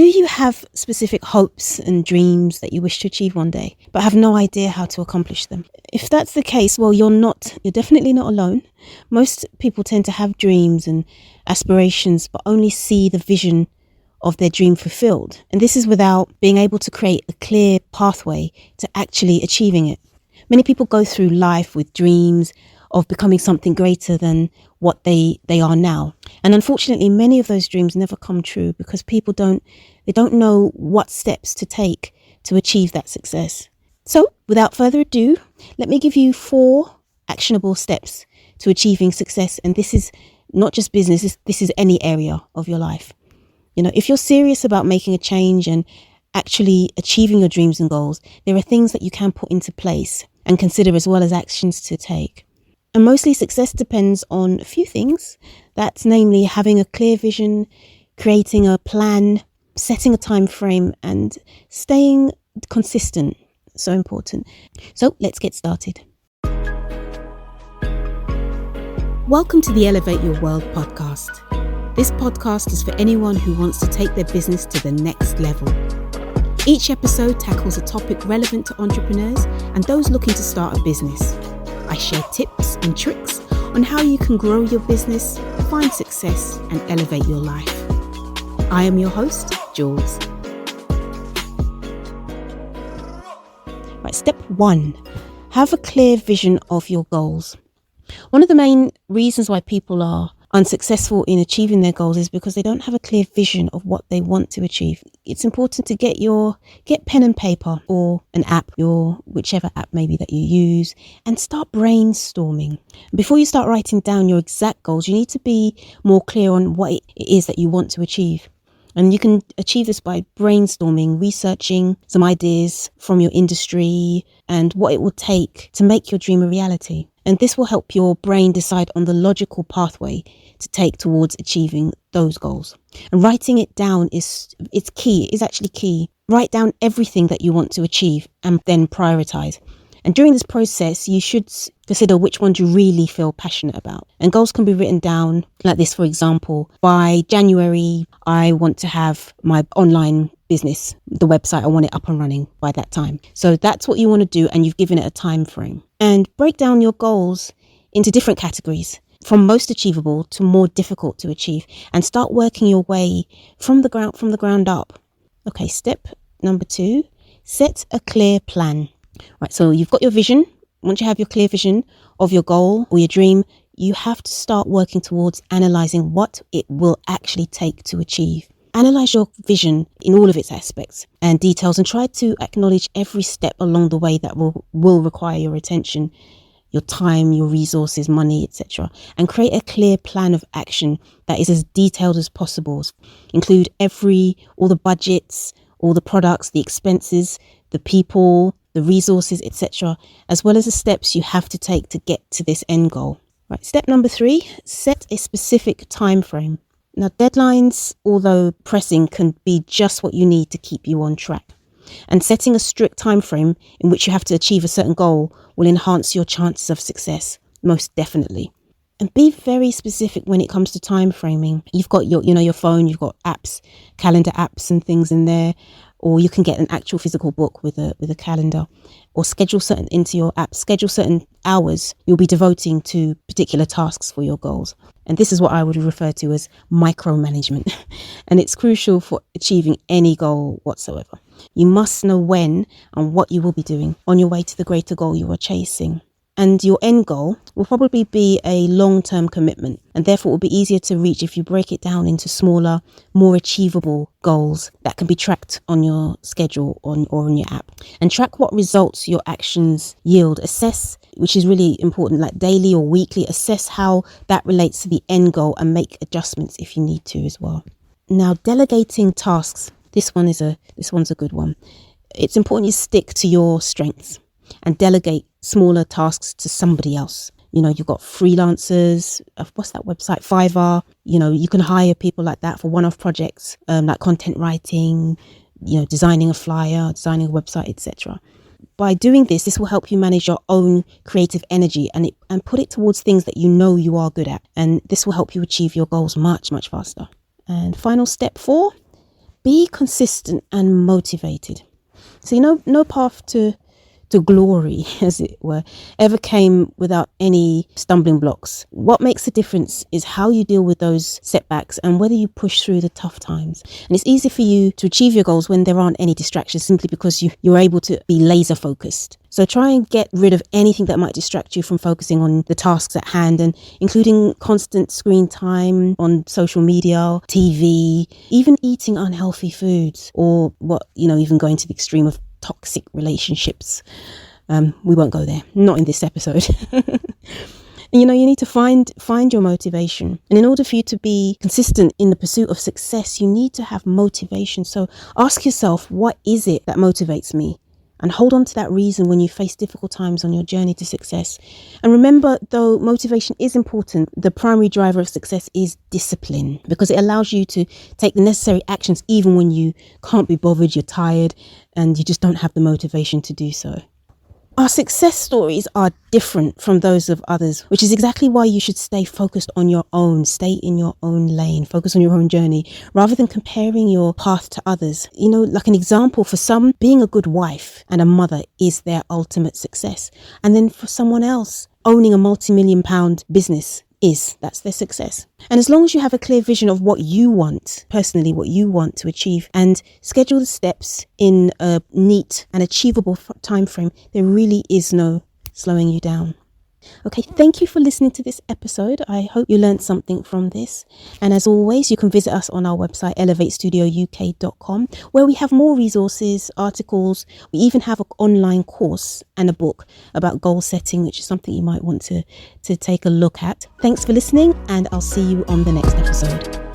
Do you have specific hopes and dreams that you wish to achieve one day, but have no idea how to accomplish them? If that's the case, well, you're definitely not alone. Most people tend to have dreams and aspirations, but only see the vision of their dream fulfilled. And this is without being able to create a clear pathway to actually achieving it. Many people go through life with dreams of becoming something greater than what they are now. And unfortunately, many of those dreams never come true because people don't know what steps to take to achieve that success. So without further ado, let me give you 4 actionable steps to achieving success. And this is not just business, this is any area of your life. If you're serious about making a change and actually achieving your dreams and goals, there are things that you can put into place and consider as well as actions to take. And mostly success depends on a few things. That's namely having a clear vision, creating a plan, setting a time frame, and staying consistent. So important. So let's get started. Welcome to the Elevate Your World podcast. This podcast is for anyone who wants to take their business to the next level. Each episode tackles a topic relevant to entrepreneurs and those looking to start a business. I share tips and tricks on how you can grow your business, find success, and elevate your life. I am your host, Jules. Right, step 1, have a clear vision of your goals. One of the main reasons why people are unsuccessful in achieving their goals is because they don't have a clear vision of what they want to achieve. It's important to get pen and paper or an app, whichever app maybe that you use, and start brainstorming. Before you start writing down your exact goals, you need to be more clear on what it is that you want to achieve. And you can achieve this by brainstorming, researching some ideas from your industry and what it will take to make your dream a reality. And this will help your brain decide on the logical pathway to take towards achieving those goals. And writing it down is actually key. Write down everything that you want to achieve and then prioritize. And during this process, you should consider which ones you really feel passionate about. And goals can be written down like this, for example, by January, I want to have my online business, the website, I want it up and running by that time. So that's what you want to do, and you've given it a time frame. And break down your goals into different categories, from most achievable to more difficult to achieve, and start working your way from the ground up. Okay, step number 2, set a clear plan. Right, so you've got your vision. Once you have your clear vision of your goal or your dream, you have to start working towards analysing what it will actually take to achieve. Analyse your vision in all of its aspects and details, and try to acknowledge every step along the way that will require your attention, your time, your resources, money, etc. And create a clear plan of action that is as detailed as possible. Include all the budgets, all the products, the expenses, the people, the resources, etc., as well as the steps you have to take to get to this end goal. Right. Step number 3, set a specific time frame. Now, deadlines, although pressing, can be just what you need to keep you on track. And setting a strict time frame in which you have to achieve a certain goal will enhance your chances of success, most definitely. And be very specific when it comes to time framing. You've got your phone, you've got apps, calendar apps and things in there, or you can get an actual physical book with a calendar, or schedule certain hours you'll be devoting to particular tasks for your goals. And this is what I would refer to as micromanagement. And it's crucial for achieving any goal whatsoever. You must know when and what you will be doing on your way to the greater goal you are chasing. And your end goal will probably be a long-term commitment, and therefore it will be easier to reach if you break it down into smaller, more achievable goals that can be tracked on your schedule or on your app. And track what results your actions yield. Assess, which is really important, like daily or weekly, assess how that relates to the end goal and make adjustments if you need to as well. Now, delegating tasks. This one's a good one. It's important you stick to your strengths and delegate smaller tasks to somebody else. You've got freelancers, what's that website, Fiverr, you can hire people like that for one-off projects, like content writing, designing a flyer, designing a website, etc. By doing this will help you manage your own creative energy and put it towards things that you are good at. And this will help you achieve your goals much, much faster. And final step 4, be consistent and motivated. So, no path to glory, as it were, ever came without any stumbling blocks. What makes a difference is how you deal with those setbacks and whether you push through the tough times. And it's easy for you to achieve your goals when there aren't any distractions, simply because you're able to be laser focused. So try and get rid of anything that might distract you from focusing on the tasks at hand, and including constant screen time on social media, TV, even eating unhealthy foods, or even going to the extreme of toxic relationships. We won't go there, not in this episode. You need to find your motivation. And in order for you to be consistent in the pursuit of success, you need to have motivation. So ask yourself, what is it that motivates me? And hold on to that reason when you face difficult times on your journey to success. And remember, though motivation is important, the primary driver of success is discipline, because it allows you to take the necessary actions even when you can't be bothered, you're tired, and you just don't have the motivation to do so. Our success stories are different from those of others, which is exactly why you should stay focused on your own, stay in your own lane, focus on your own journey, rather than comparing your path to others. Like an example, for some, being a good wife and a mother is their ultimate success. And then for someone else, owning a multi-million-pound business that's their success. And as long as you have a clear vision of what you want, personally, what you want to achieve, and schedule the steps in a neat and achievable time frame, there really is no slowing you down. Okay, thank you for listening to this episode. I hope you learned something from this. And as always, you can visit us on our website, elevatestudio.uk.com, where we have more resources, articles. We even have an online course and a book about goal setting, which is something you might want to take a look at. Thanks for listening, and I'll see you on the next episode.